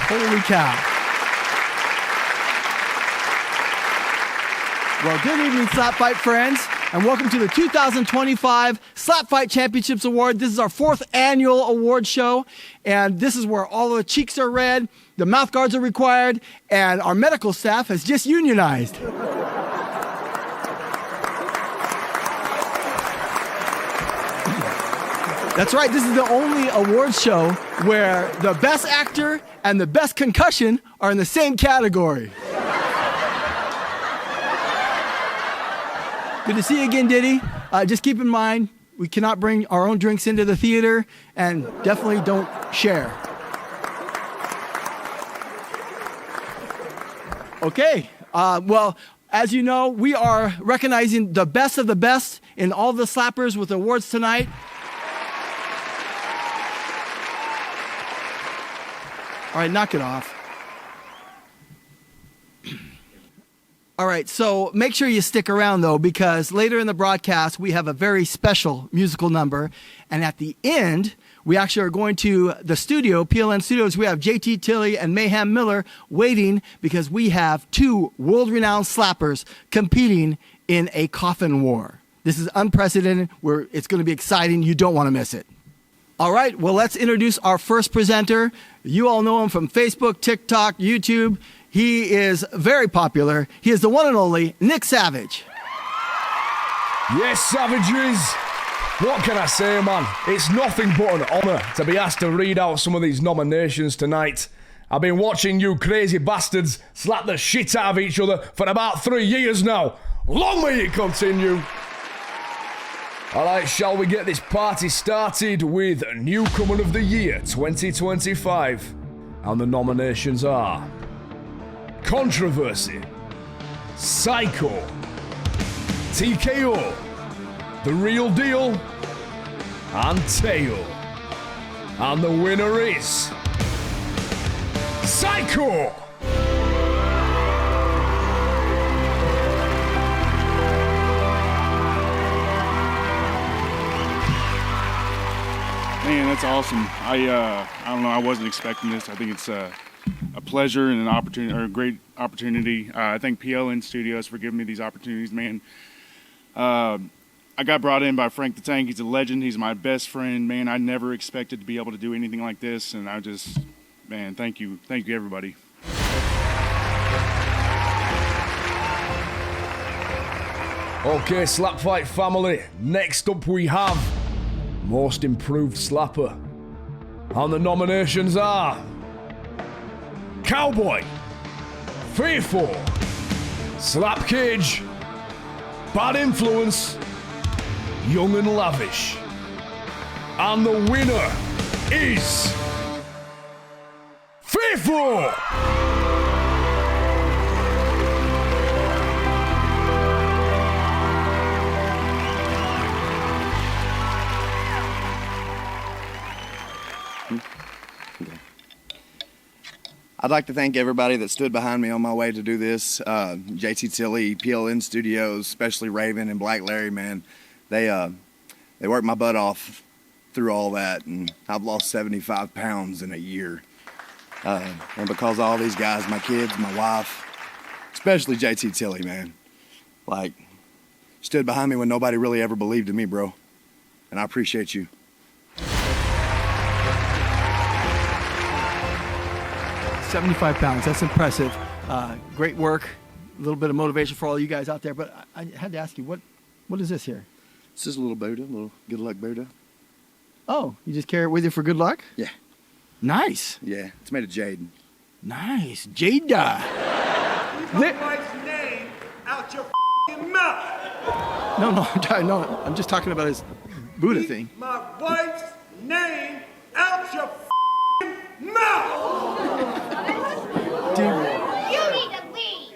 Holy cow. Well, good evening, Slap Fight friends, and welcome to the 2025 Slap Fight Championships Award. This is our 4th annual award show, and this is where all of the cheeks are red, the mouth guards are required, and our medical staff has just unionized. That's right, this is the only awards show where the best actor and the best concussion are in the same category. Good to see you again, Diddy. Just keep in mind, we cannot bring our own drinks into the theater, and definitely don't share. Okay, well, as you know, we are recognizing the best of the best in all the slappers with awards tonight. All right, knock it off. All right, so make sure you stick around, though, because later in the broadcast, we have a very special musical number. And at the end, we actually are going to the studio, PLN Studios. We have JT Tilley and Mayhem Miller waiting because we have 2 world-renowned slappers competing in a coffin war. This is unprecedented. It's going to be exciting. You don't want to miss it. All right, well, let's introduce our first presenter. You all know him from Facebook, TikTok, YouTube. He is very popular. He is the one and only Nick Savage. Yes, Savages. What can I say, man? It's nothing but an honour to be asked to read out some of these nominations tonight. I've been watching you crazy bastards slap the shit out of each other for about 3 years now. Long may it continue. Alright, shall we get this party started with Newcomer of the Year 2025? And the nominations are Controversy, Psycho, TKO, The Real Deal, and Tail. And the winner is Psycho! Man, that's awesome. I don't know. I wasn't expecting this. I think it's a pleasure and an opportunity, or a great opportunity. I thank PLN Studios for giving me these opportunities, man. I got brought in by Frank the Tank. He's a legend. He's my best friend, man. I never expected to be able to do anything like this, and I just, man, thank you, everybody. Okay, Slap Fight family. Next up we have Most Improved Slapper. And the nominations are Cowboy, Fearful, Slap Cage, Bad Influence, Young and Lavish. And the winner is Fearful! I'd like to thank everybody that stood behind me on my way to do this. JT Tilley, PLN Studios, especially Raven and Black Larry, man. They worked my butt off through all that, and I've lost 75 pounds in a year. And because of all these guys, my kids, my wife, especially JT Tilley, man, like, stood behind me when nobody really ever believed in me, bro. And I appreciate you. 75 pounds, that's impressive. Great work, a little bit of motivation for all you guys out there, but I had to ask you, what is this here? This is a little Buddha, a little good luck Buddha. Oh, you just carry it with you for good luck? Yeah. Nice. Yeah, it's made of jade. Nice, Jada. Keep my wife's name out your f***ing mouth. No, I'm just talking about his Buddha Keep thing. my wife's name out your f***ing mouth. Dude. You need to leave.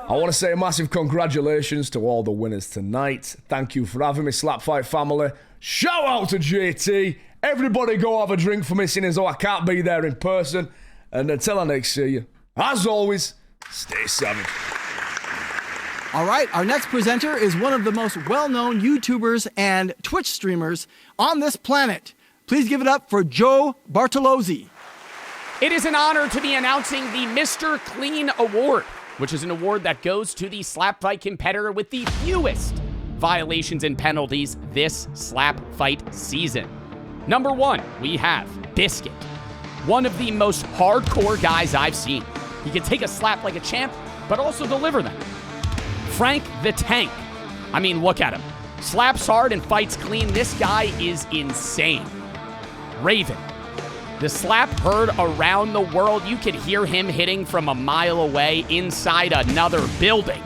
I want to say a massive congratulations to all the winners tonight. Thank you for having me, Slap Fight family. Shout out to JT. Everybody go have a drink for me, seeing as though I can't be there in person. And until I next see you, as always, stay savage. All right, our next presenter is one of the most well-known YouTubers and Twitch streamers on this planet. Please give it up for Joe Bartolozzi. It is an honor to be announcing the Mr. Clean Award, which is an award that goes to the slap fight competitor with the fewest violations and penalties this slap fight season. Number 1, we have Biscuit, one of the most hardcore guys I've seen. He can take a slap like a champ, but also deliver them. Frank the Tank. I mean, look at him. Slaps hard and fights clean. This guy is insane. Raven. The slap heard around the world. You could hear him hitting from a mile away inside another building.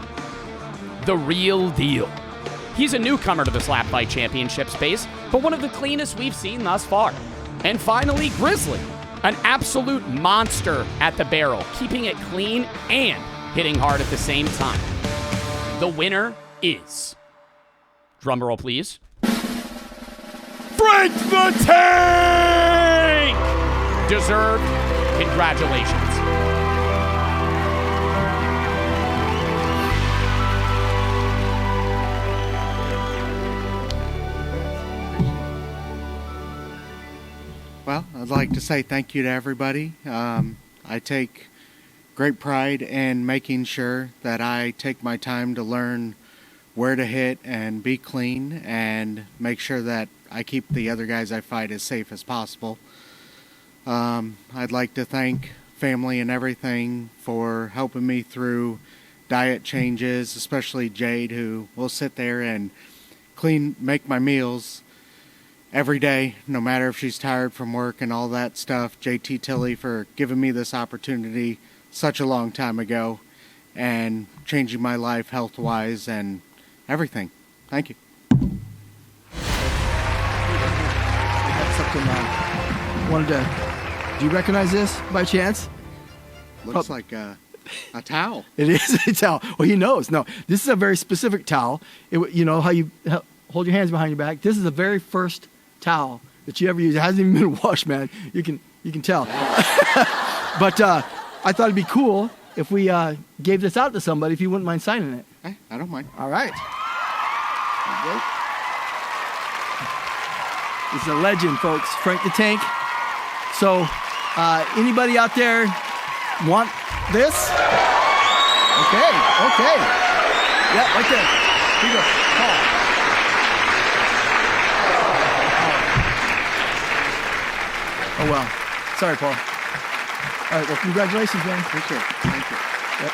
The real deal. He's a newcomer to the SlapFIGHT Championship space, but one of the cleanest we've seen thus far. And finally, Grizzly. An absolute monster at the barrel, keeping it clean and hitting hard at the same time. The winner is... drumroll, please. Frank the Tank! Deserved. Congratulations. Well, I'd like to say thank you to everybody. I take great pride in making sure that I take my time to learn where to hit and be clean and make sure that I keep the other guys I fight as safe as possible. I'd like to thank family and everything for helping me through diet changes, especially Jade, who will sit there and make my meals every day, no matter if she's tired from work and all that stuff. JT Tilley for giving me this opportunity such a long time ago and changing my life health-wise and everything. Thank you. That's something I wanted to... Do you recognize this by chance? Looks like a towel. It is a towel. Well, he knows. No, this is a very specific towel. You know how you hold your hands behind your back? This is the very first towel that you ever used. It hasn't even been washed, man. You can tell. But I thought it'd be cool if we gave this out to somebody, if you wouldn't mind signing it. Hey, I don't mind. All right. This is a legend, folks. Frank the Tank. So, anybody out there want this? Okay. Yeah, right there. Here you go. Paul. Oh, well. Sorry, Paul. All right, well, congratulations, man. Appreciate it. Thank you. Yep.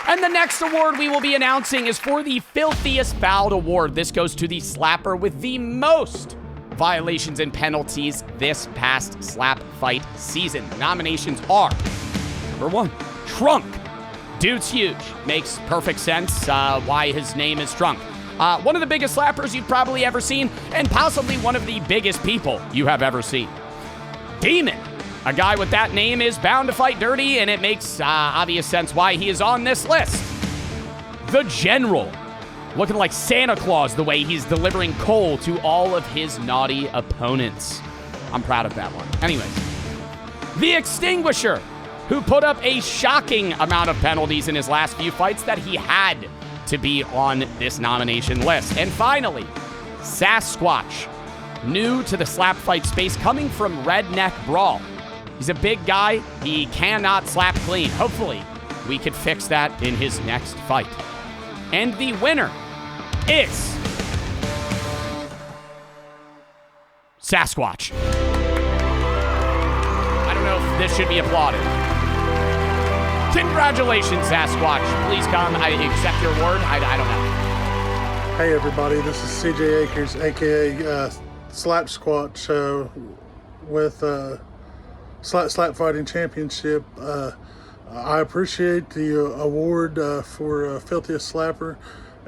And the next award we will be announcing is for the Filthiest Bout Award. This goes to the slapper with the most violations and penalties this past slap fight season. The nominations are, number 1, Trunk. Dude's huge. Makes perfect sense why his name is Trunk. One of the biggest slappers you've probably ever seen, and possibly one of the biggest people you have ever seen. Demon. A guy with that name is bound to fight dirty, and it makes obvious sense why he is on this list. The General. Looking like Santa Claus the way he's delivering coal to all of his naughty opponents. I'm proud of that one. Anyways. The Extinguisher, who put up a shocking amount of penalties in his last few fights that he had to be on this nomination list. And finally, Sasquatch, new to the slap fight space, coming from Redneck Brawl. He's a big guy. He cannot slap clean. Hopefully, we could fix that in his next fight. And the winner is Sasquatch. I don't know if this should be applauded. Congratulations, Sasquatch. Please come. I accept your award. I don't know. Hey, everybody. This is CJ Akers, a.k.a. Slap Squatch with Slap Fighting Championship. I appreciate the award for Filthiest Slapper.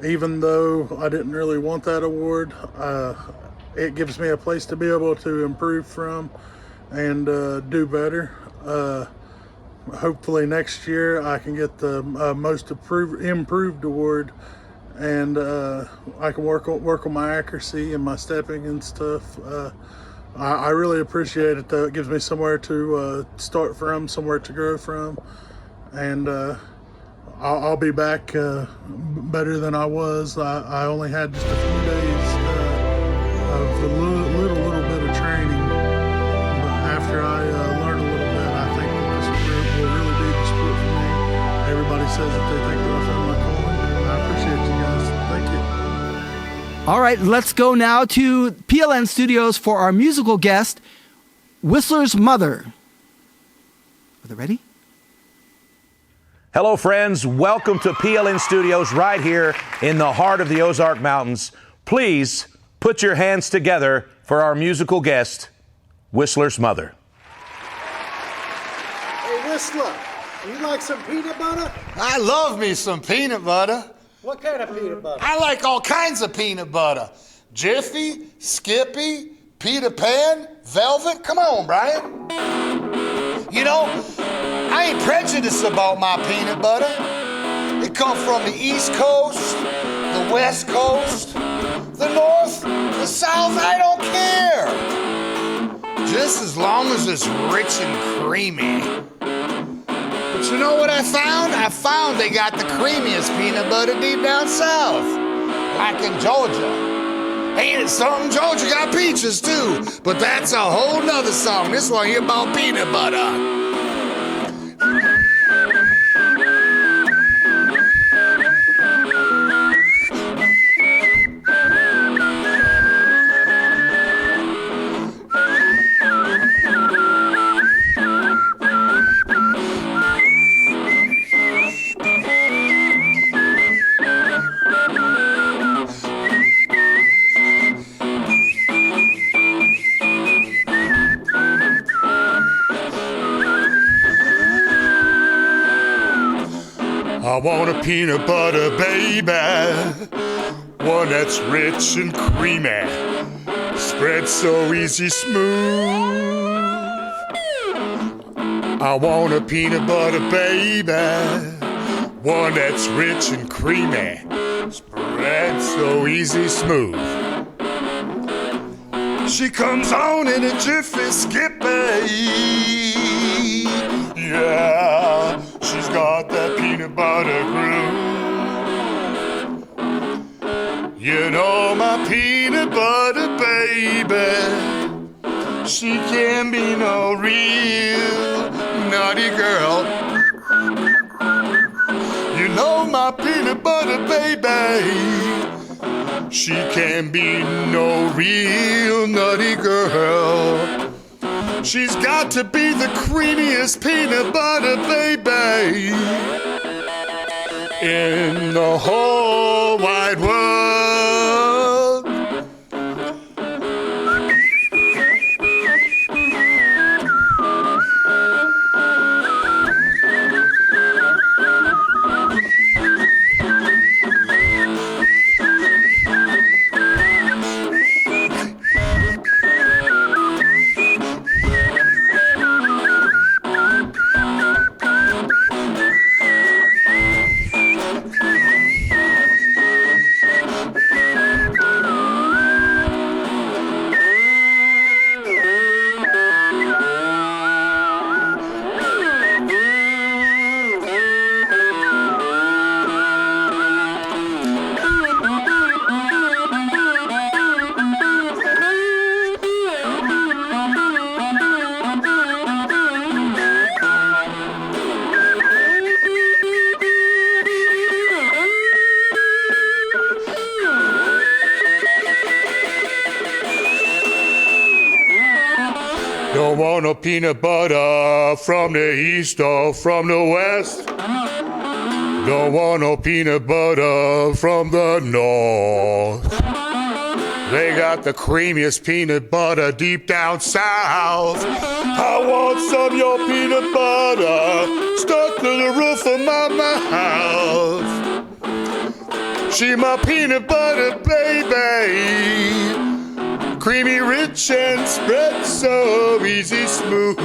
Even though I didn't really want that award, it gives me a place to be able to improve from and do better. Hopefully next year I can get the most improved award, and I can work on my accuracy and my stepping and stuff. I really appreciate it, though. It gives me somewhere to start from, somewhere to grow from, and I'll be back better than I was. I only had just a few days of a little bit of training, but after I learn a little bit, hesitate to take myself out of my calling. I appreciate you guys. Thank you. All right, let's go now to PLN Studios for our musical guest, Whistler's mother. Are they ready? Hello, friends. Welcome to PLN Studios right here in the heart of the Ozark Mountains. Please put your hands together for our musical guest, Whistler's mother. Hey, Whistler, you like some peanut butter? I love me some peanut butter. What kind of peanut butter? I like all kinds of peanut butter. Jiffy, Skippy, Peter Pan, Velvet. Come on, Brian. You know, I ain't prejudiced about my peanut butter. It comes from the East Coast, the West Coast, the North, the South. I don't care. Just as long as it's rich and creamy. But you know what I found? I found they got the creamiest peanut butter deep down south. Like in Georgia. Ain't it something? Georgia got peaches too. But that's a whole nother song. This one here about peanut butter. I want a peanut butter baby, one that's rich and creamy, spread so easy smooth. I want a peanut butter baby, one that's rich and creamy, spread so easy smooth. She comes on in a jiffy skippy, yeah. She's got that peanut butter groove. You know my peanut butter baby, she can be no real naughty girl. You know my peanut butter baby, she can be no real naughty girl. She's got to be the creamiest peanut butter baby in the whole wide world. Don't want no peanut butter from the east or from the west. Don't want no peanut butter from the north. They got the creamiest peanut butter deep down south. I want some of your peanut butter stuck to the roof of my mouth. She my peanut butter baby, creamy, rich, and spread so easy smooth.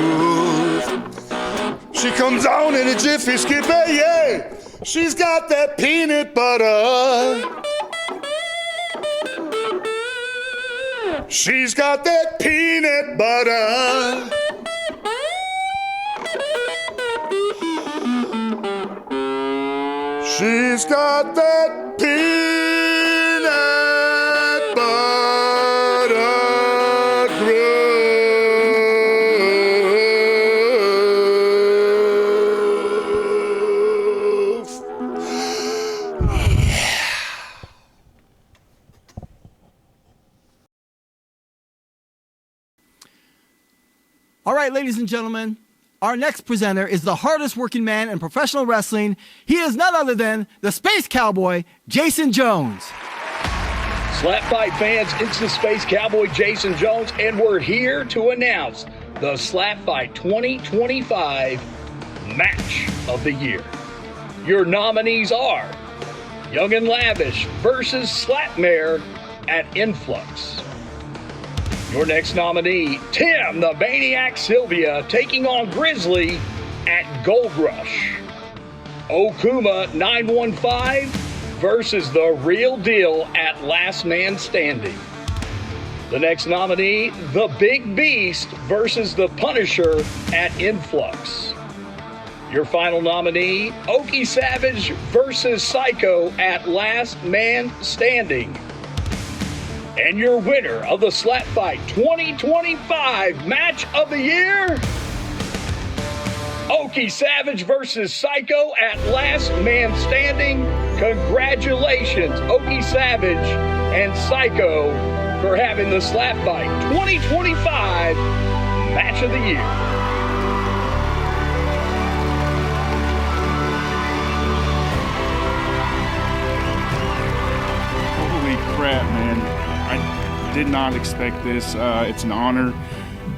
She comes on in a jiffy skippy, yeah. She's got that peanut butter. She's got that peanut butter. She's got that peanut butter groove. All right, ladies and gentlemen, our next presenter is the hardest working man in professional wrestling. He is none other than the Space Cowboy, Jason Jones. Slap Fight fans, it's the Space Cowboy Jason Jones, and we're here to announce the Slap Fight 2025 Match of the Year. Your nominees are Young and Lavish versus Slapmare at Influx. Your next nominee, Tim the Maniac Sylvia, taking on Grizzly at Gold Rush. Okuma 915 versus The Real Deal at Last Man Standing. The next nominee, The Big Beast versus The Punisher at Influx. Your final nominee, Okie Savage versus Psycho at Last Man Standing. And your winner of the Slap Fight 2025 Match of the Year, Okie Savage versus Psycho at Last Man Standing. Congratulations, Okie Savage and Psycho, for having the Slap Fight 2025 Match of the Year. Holy crap, man. I did not expect this. It's an honor.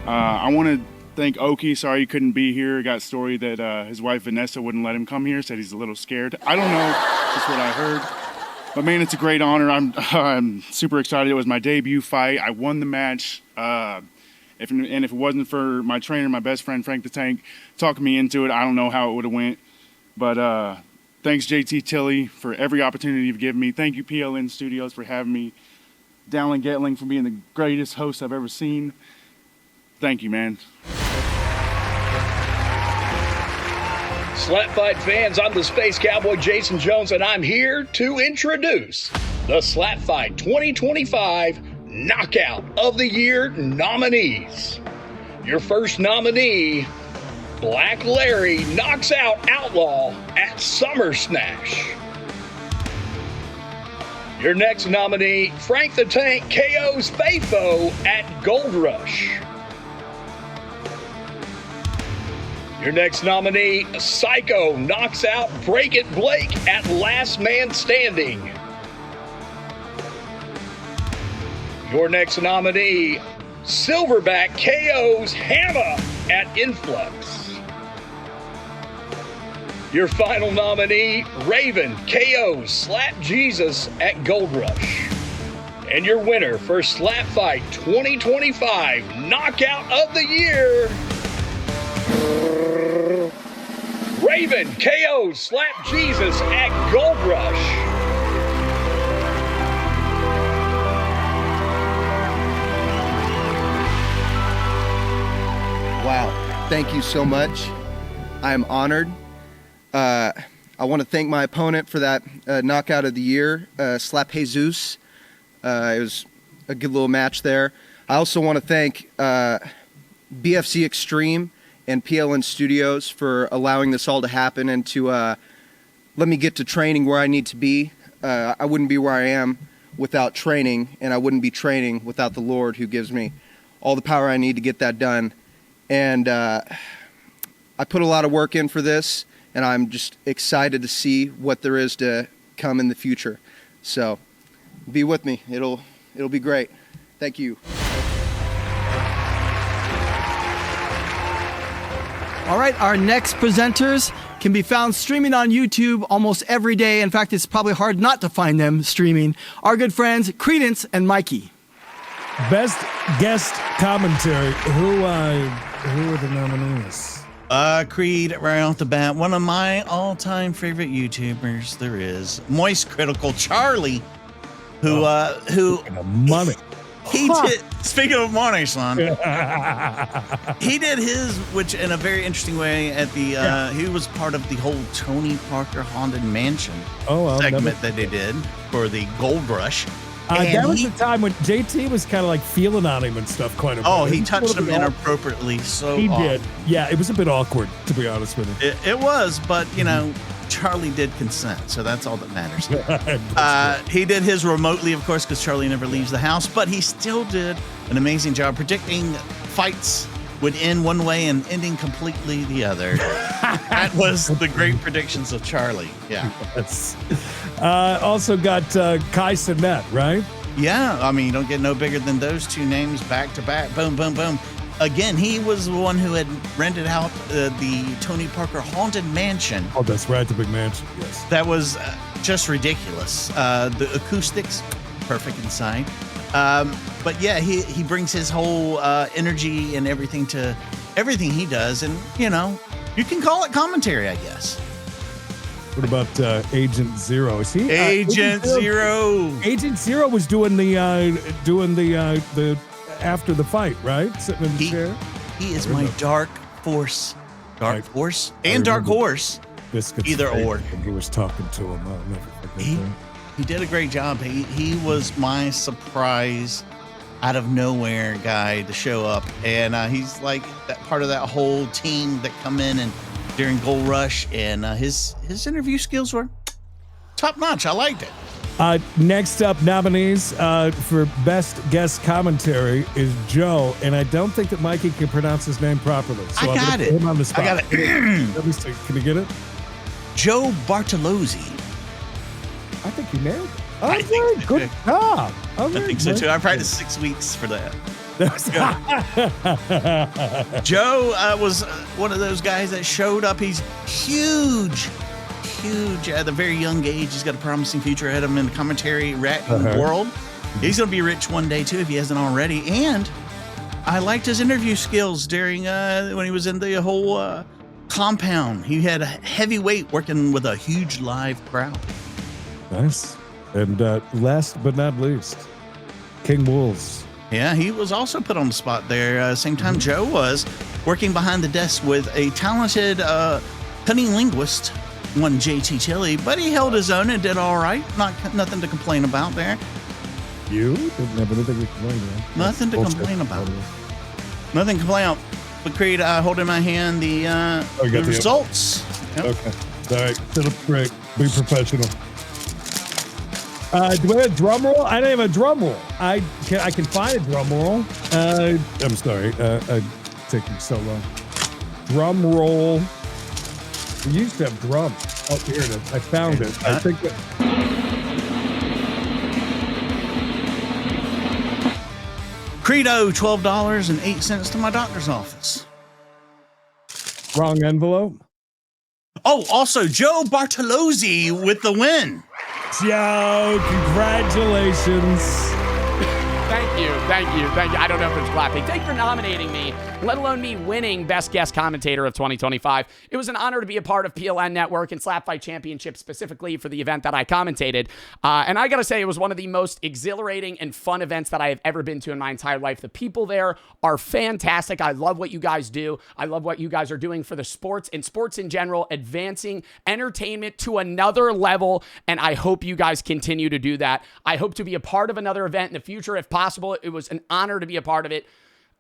I want to thank Okie. Sorry he couldn't be here. I got a story that his wife Vanessa wouldn't let him come here, said he's a little scared. I don't know. That's what I heard. But man, it's a great honor. I'm super excited. It was my debut fight. I won the match. If it wasn't for my trainer, my best friend Frank the Tank, talking me into it, I don't know how it would have went. But thanks JT Tilly for every opportunity you've given me. Thank you PLN Studios for having me. Dallen Gettling for being the greatest host I've ever seen. Thank you, man. Slap Fight fans, I'm the Space Cowboy Jason Jones, and I'm here to introduce the Slap Fight 2025 Knockout of the Year nominees. Your first nominee, Black Larry knocks out Outlaw at Summer Snash. Your next nominee, Frank the Tank KO's Faitho at Gold Rush. Your next nominee, Psycho knocks out Break It Blake at Last Man Standing. Your next nominee, Silverback KO's Hammer at Influx. Your final nominee, Raven KO's Slap Jesus at Gold Rush. And your winner for Slap Fight 2025 Knockout of the Year, Raven KO's Slap Jesus at Gold Rush. Wow, thank you so much. I am honored. I want to thank my opponent for that knockout of the year, Slap Jesus. It was a good little match there. I also want to thank BFC Extreme and PLN Studios for allowing this all to happen and to let me get to training where I need to be. I wouldn't be where I am without training, and I wouldn't be training without the Lord, who gives me all the power I need to get that done. And I put a lot of work in for this, and I'm just excited to see what there is to come in the future. So be with me. It'll be great. Thank you. All right, our next presenters can be found streaming on YouTube almost every day. In fact, it's probably hard not to find them streaming. Our good friends, Credence and Mikey. Best guest commentary. Who are the nominees? Creed, right off the bat, one of my all-time favorite YouTubers there is, Moist Critical Charlie, who money. He did. Speaking of money, son, he did his, which in a very interesting way. At the he was part of the whole Tony Parker Haunted Mansion segment that they did for the Gold Rush. That was the time when JT was kind of like feeling on him and stuff quite a bit. Oh, he touched him inappropriately. So he did. Yeah, it was a bit awkward, to be honest with you. It was, but you know, Charlie did consent, so that's all that matters. He did his remotely, of course, because Charlie never leaves the house, but he still did an amazing job predicting fights would end one way and ending completely the other. That was the great predictions of Charlie. Yeah. Yes. Also got Kai Cenat, right? Yeah. I mean, you don't get no bigger than those two names back to back. Boom, boom, boom. Again, he was the one who had rented out the Tony Parker Haunted Mansion. Oh, that's right, the big mansion, yes. That was just ridiculous. The acoustics, perfect inside. But yeah, he brings his whole energy and everything to everything he does. And, you know, you can call it commentary, I guess. What about Agent Zero? Is he Agent Zero? Agent Zero was doing the after the fight, right? Sitting in the chair. He is my dark force. Dark force and dark horse. Biscuits either or. And he was talking to him. I'll never forget that. He did a great job. He was my surprise out of nowhere guy to show up. And he's like that part of that whole team that come in and during Gold Rush. And his interview skills were top notch. I liked it. Next up, nominees for Best Guest Commentary is Joe, and I don't think that Mikey can pronounce his name properly. So I got it. Put him on the spot. I got it. Let me see. Can you get it? Joe Bartolozzi. I think you nailed it. Oh, I think so, good job. I think so too. I practiced 6 weeks for that. Joe was one of those guys that showed up. He's huge at a very young age. He's got a promising future ahead of him in the commentary world. He's going to be rich one day too if he hasn't already. And I liked his interview skills during when he was in the whole compound. He had a heavy weight working with a huge live crowd. Nice. And last but not least, King Wolves. Yeah, he was also put on the spot there. Same time Joe was working behind the desk with a talented cunning linguist, one JT Tilley, but he held his own and did all right. Nothing to complain about there. You didn't have anything to complain about. Nothing to complain about. Nothing to complain about. But Creed, hold in my hand the results. Yep. Okay. All right. Sit up straight. Be professional. Do I have a drum roll? I don't have a drum roll. I can find a drum roll. I'm sorry. Taking so long. Drum roll. We used to have drums. Oh, here it is. I found it. I think that. Credo, $12.08 to my doctor's office. Wrong envelope. Oh, also Joe Bartolozzi with the win. Joe, congratulations. Thank you. I don't know if it's clapping. Thank you for nominating me, let alone me winning Best Guest Commentator of 2025. It was an honor to be a part of PLN Network and SlapFIGHT Championship specifically for the event that I commentated. And I got to say, it was one of the most exhilarating and fun events that I have ever been to in my entire life. The people there are fantastic. I love what you guys do. I love what you guys are doing for the sports and sports in general, advancing entertainment to another level. And I hope you guys continue to do that. I hope to be a part of another event in the future if possible. It was an honor to be a part of it.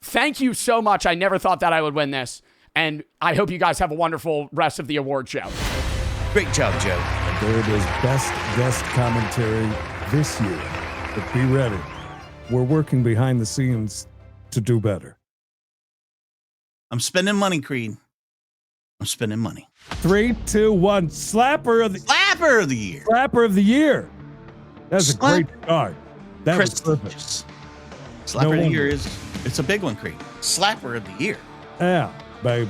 Thank you so much. I never thought that I would win this. And I hope you guys have a wonderful rest of the award show. Great job, Joe. There it is. Best guest commentary this year. But be ready. We're working behind the scenes to do better. I'm spending money, Creed. I'm spending money. 3, 2, 1. Slapper of the year. Slapper of the year. That's a great start. That was perfect. Slapper of the year it's a big one, Creed. Slapper of the year. Yeah. Bye.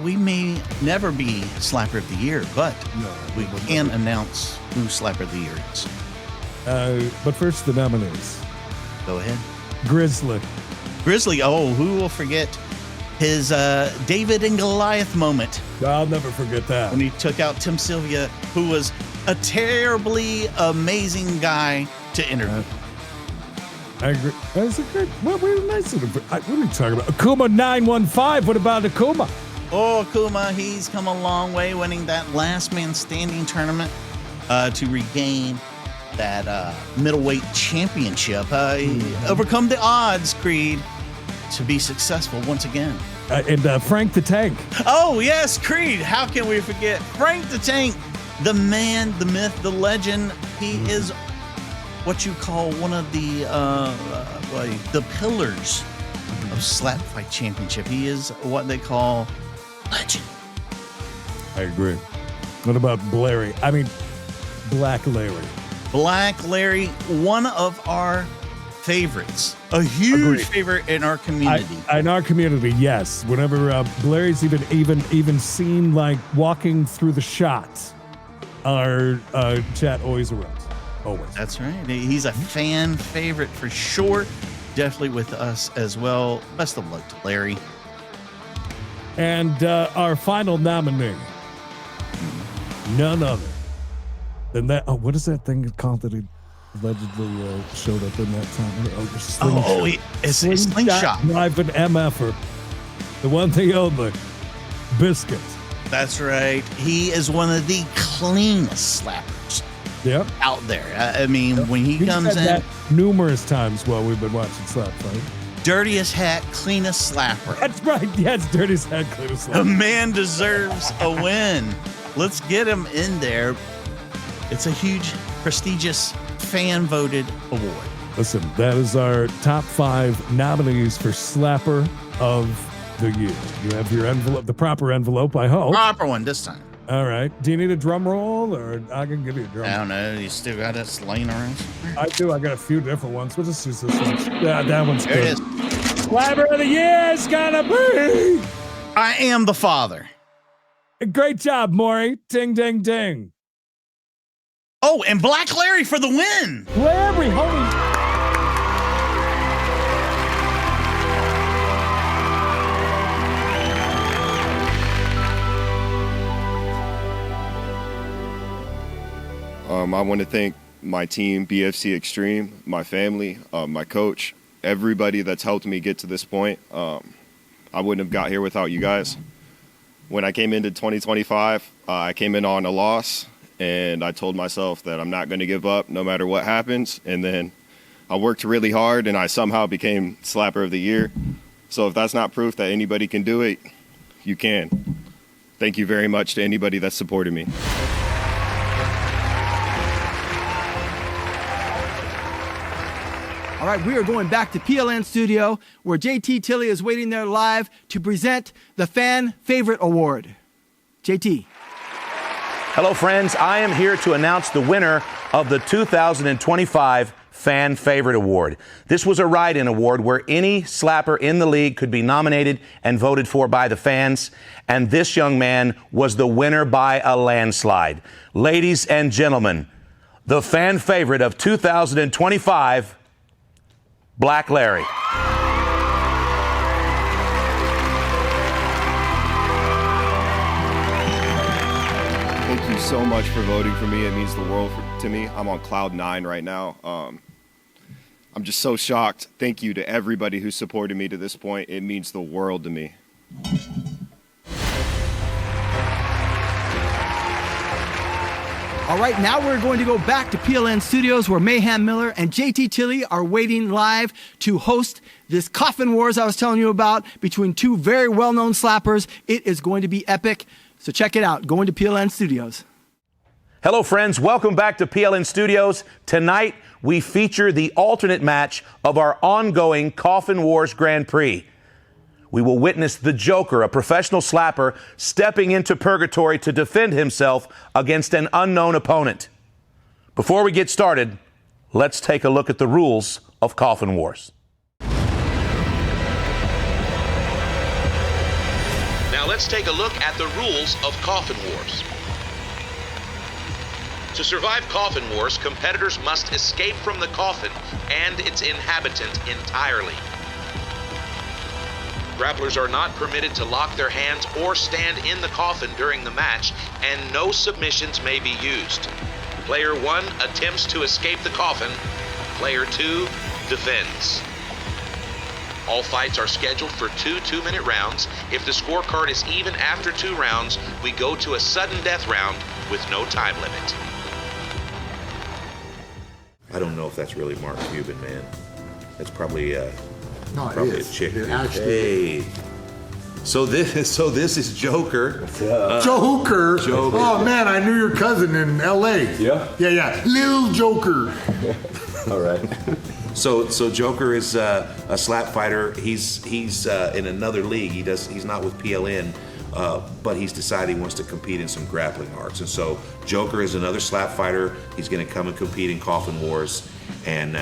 We may never be Slapper of the year, but we can announce who Slapper of the year is. But first, the nominees. Go ahead. Grizzly. Oh, who will forget his David and Goliath moment? I'll never forget that. When he took out Tim Sylvia, who was a terribly amazing guy to interview. I agree. That's a good. What are you talking about? Akuma 915. What about Akuma? Oh, Akuma, he's come a long way, winning that last man standing tournament to regain that middleweight championship. He overcome the odds, Creed, to be successful once again. And Frank the Tank. Oh, yes, Creed. How can we forget Frank the Tank? The man, the myth, the legend. He is what you call one of the like the pillars of SlapFIGHT Championship. He is what they call legend. I agree. What about Black Larry? Black Larry, one of our favorites. A huge favorite in our community. In our community, yes. Whenever Larry's even seen like walking through the shots, our chat always erupts. Always. That's right. He's a fan favorite for sure. Definitely with us as well. Best of luck to Larry. And our final nominee, none other than that. Oh, what is that thing called that he allegedly showed up in that time? It's a slingshot. Driving MFer. The one thing only. Biscuits. That's right. He is one of the cleanest slappers out there. I mean, when he comes said in. that numerous times while we've been watching SlapFIGHT. Dirtiest hat, cleanest slapper. That's right. Yes, dirtiest hat, cleanest slapper. The man deserves a win. Let's get him in there. It's a huge, prestigious, fan-voted award. Listen, that is our top 5 nominees for Slapper of the Year. You have your envelope, the proper envelope, I hope. Proper one this time. All right. Do you need a drum roll, or I can give you a drum roll? I don't know. You still got us laying around? I do. I got a few different ones. We'll just use this one. Yeah, that one's there good. It is. Slapper of the Year is gonna be... I am the father. Great job, Maury. Ding, ding, ding. Oh, and Black Larry for the win. Larry, holy... I want to thank my team, BFC Extreme, my family, my coach, everybody that's helped me get to this point. I wouldn't have got here without you guys. When I came into 2025, I came in on a loss, and I told myself that I'm not going to give up no matter what happens. And then I worked really hard, and I somehow became Slapper of the Year. So if that's not proof that anybody can do it, you can. Thank you very much to anybody that supported me. All right, we are going back to PLN Studio, where JT Tilley is waiting there live to present the Fan Favorite Award. JT. Hello, friends. I am here to announce the winner of the 2025 Fan Favorite Award. This was a write-in award where any slapper in the league could be nominated and voted for by the fans, and this young man was the winner by a landslide. Ladies and gentlemen, the fan favorite of 2025, Black Larry. Thank you so much for voting for me. It means the world to me. I'm on cloud 9 right now. I'm just so shocked. Thank you to everybody who supported me to this point. It means the world to me. All right, now we're going to go back to PLN Studios, where Mayhem Miller and JT Tilley are waiting live to host this Coffin Wars I was telling you about between two very well-known slappers. It is going to be epic, so check it out. Going to PLN Studios. Hello, friends. Welcome back to PLN Studios. Tonight, we feature the alternate match of our ongoing Coffin Wars Grand Prix. We will witness the Joker, a professional slapper, stepping into purgatory to defend himself against an unknown opponent. Before we get started, let's take a look at the rules of Coffin Wars. Now let's take a look at the rules of Coffin Wars. To survive Coffin Wars, competitors must escape from the coffin and its inhabitant entirely. Grapplers are not permitted to lock their hands or stand in the coffin during the match, and no submissions may be used. Player 1 attempts to escape the coffin. Player 2 defends. All fights are scheduled for 2 2-minute rounds. If the scorecard is even after 2 rounds, we go to a sudden death round with no time limit. I don't know if that's really Mark Cuban, man. That's probably No, probably it is. a chick. It actually Hey. So this is Joker. Joker. Joker. Oh man, I knew your cousin in L.A. Yeah? Yeah. Lil Joker. All right. So Joker is a slap fighter. He's in another league. He's not with PLN, but he's decided he wants to compete in some grappling arts. And so Joker is another slap fighter. He's going to come and compete in Coffin Wars, and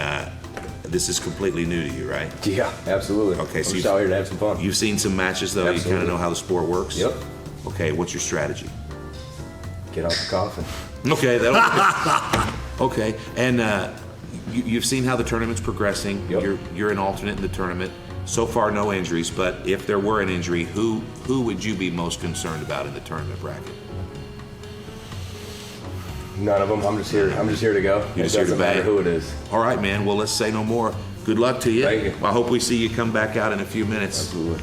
this is completely new to you, right? Yeah, absolutely. Okay, so I'm just out here to have some fun. You've seen some matches, though. Absolutely. You kind of know how the sport works. Yep. Okay, what's your strategy? Get out the coffin. Okay, okay, and you've seen how the tournament's progressing. Yep. You're an alternate in the tournament. So far, no injuries. But if there were an injury, who would you be most concerned about in the tournament bracket? None of them. I'm just here to go. You're It just here to doesn't matter bang. who it is. All right, man. Well, let's say no more. Good luck to you. Thank you. I hope we see you come back out in a few minutes. Absolutely.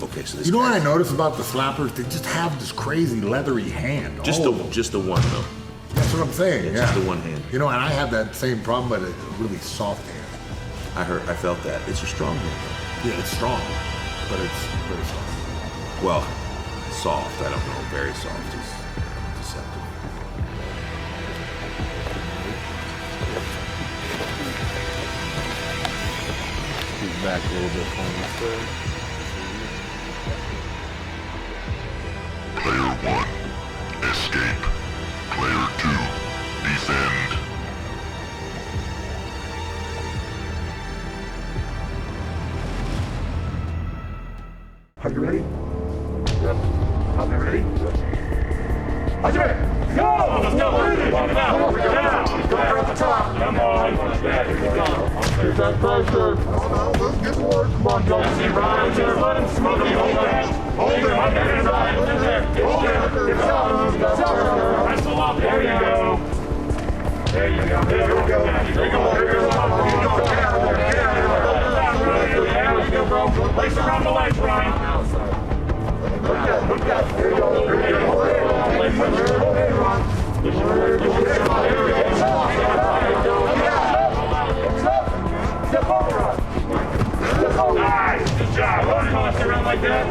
Okay, so this You know guy- what I noticed about the slappers? They just have this crazy leathery hand. Just all the of them. just the one though. That's what I'm saying. It's Yeah, just the one hand. You know, and I have that same problem, but a really soft hand. I felt that. It's a strong hand. Yeah, it's strong, but it's very soft. Well, soft. I don't know. Very soft. It's deceptive. He's back a little bit for me. Player 1, escape. Player 2, descend. Are you ready? Yep. Are you ready? Are you ready? Go! Let's go! Now! Go at the top! Come on! Here's that pressure! Let's get to work! Come on, go! Right there, let him smoke it! Hold it! Hold it! Right there! Hold it! It's up! It's up! Wrestle up! There you go! There you go! There you go! There you go! There you go! There you go, bro! Place around the legs, Ryan! Look out! There you go! There you go! Step over us! Nice! Good job! Run toss around like that!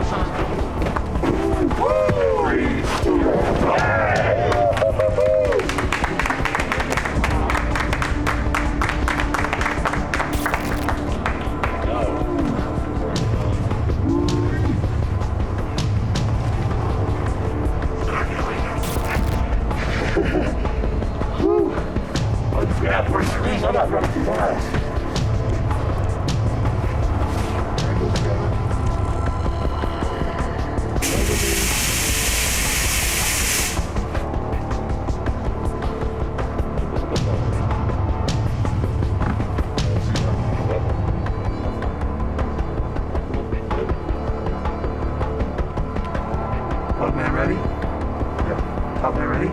Top man ready? Yep. Top man ready?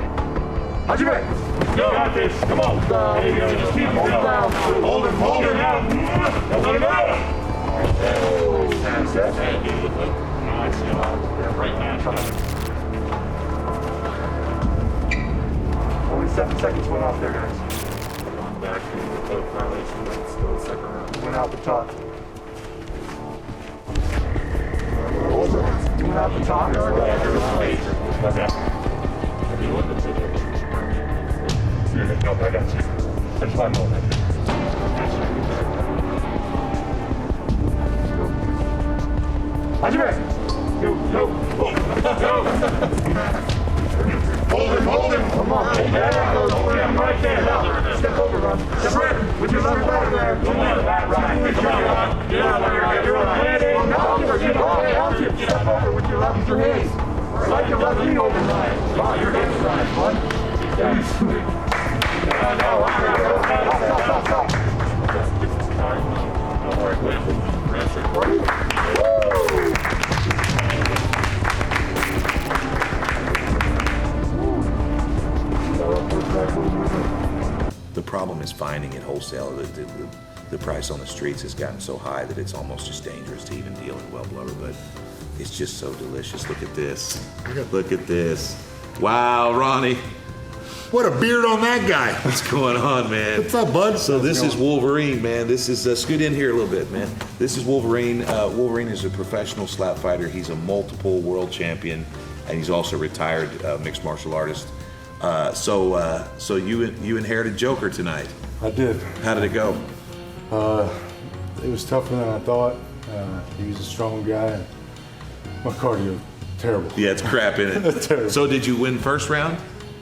How'd you make? Go! Got this. Come on. There you go. Just keep him down. Hold him. Hold him out. Don't let him out. Stand set. Nice job. Right now. Only 7 seconds went off there, guys. On back. Violation. Let's go second round. Went out the top. Went out the top. What's that? No, I got you. That's my moment. How'd you make? Go. Hold him. Come on. Hold him right there. Now, step over, Ron. Step right. With your left back there. Don't let that ride. Come on, Ron. You're on. No, step over with your left hand. Slide your left knee over, Ryan. Wow, your hand's right, bud. Stop. The problem is finding it wholesale. The price on the streets has gotten so high that it's almost just dangerous to even deal in well blubber, but it's just so delicious. Look at this. Look at this. Wow, Ronnie. What a beard on that guy. What's going on, man? What's up, bud? So this is Wolverine, man. This is, scoot in here a little bit, man. This is Wolverine. Wolverine is a professional slap fighter. He's a multiple world champion, and he's also a retired mixed martial artist. So you inherited Joker tonight. I did. How did it go? It was tougher than I thought. He was a strong guy. My cardio, terrible. Yeah, it's crap in it. Terrible. So did you win first round?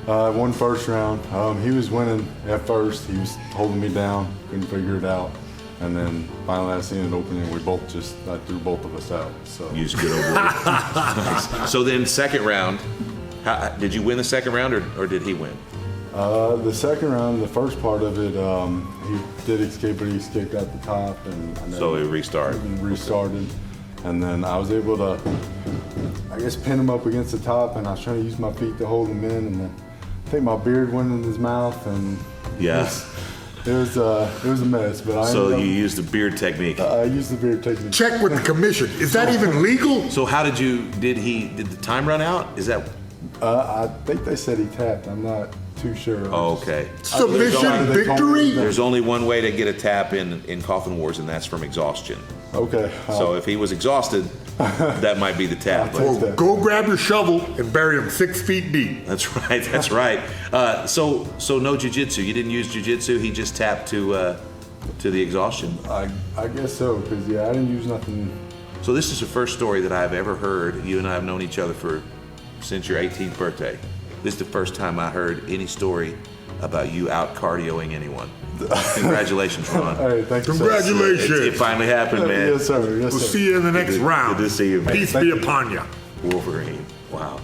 I won first round. He was winning at first. He was holding me down, couldn't figure it out. And then finally I seen it opening. I threw both of us out. So You just good over it. Nice. So then second round, did you win the second round or did he win? The second round, the first part of it, he did escape, but he escaped at the top. So he restarted. And then I was able to, I guess, pin him up against the top, and I was trying to use my feet to hold him in, and then I think my beard went in his mouth, and yeah. It was a mess, but So you used the beard technique. I used the beard technique. Check with the commission. Is that even legal? So how did the time run out? Is that? I think they said he tapped. I'm not too sure. Oh, okay. Submission victory? There's only one way to get a tap in Coffin Wars, and that's from exhaustion. Okay. So if he was exhausted, that might be the tap. Well, go grab your shovel and bury him 6 feet deep. That's right. That's right. So no jiu-jitsu. You didn't use jiu-jitsu. He just tapped to the exhaustion. I guess so, because I didn't use nothing. So this is the first story that I've ever heard. You and I have known each other since your 18th birthday. This is the first time I heard any story about you out cardioing anyone. Congratulations, Ron. Hey, thank you. Congratulations. It finally happened, man. Yes, sir. Yes, We'll sir. see you in the next round. Good to see you, man. Peace be upon you. Wolverine. Wow.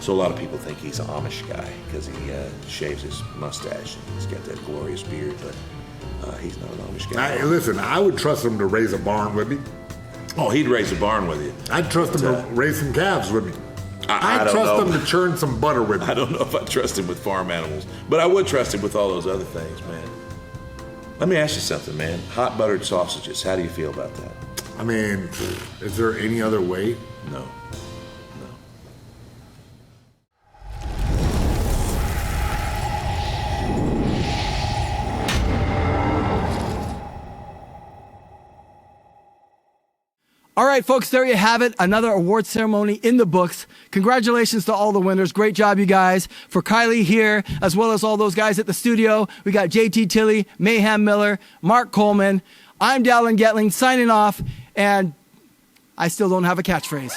So a lot of people think he's an Amish guy because he shaves his mustache and he's got that glorious beard, but he's not an Amish guy. Hey, listen, I would trust him to raise a barn with me. Oh, he'd raise a barn with you. I'd trust him to raise some calves with me. I I'd don't trust know. him to churn some butter with me. I don't know if I trust him with farm animals, but I would trust him with all those other things, man. Let me ask you something, man. Hot buttered sausages, how do you feel about that? I mean, is there any other way? No. All right, folks, there you have it. Another award ceremony in the books. Congratulations to all the winners. Great job, you guys. For Kylie here, as well as all those guys at the studio, we got JT Tilley, Mayhem Miller, Mark Coleman. I'm Dallen Gettling signing off, and I still don't have a catchphrase.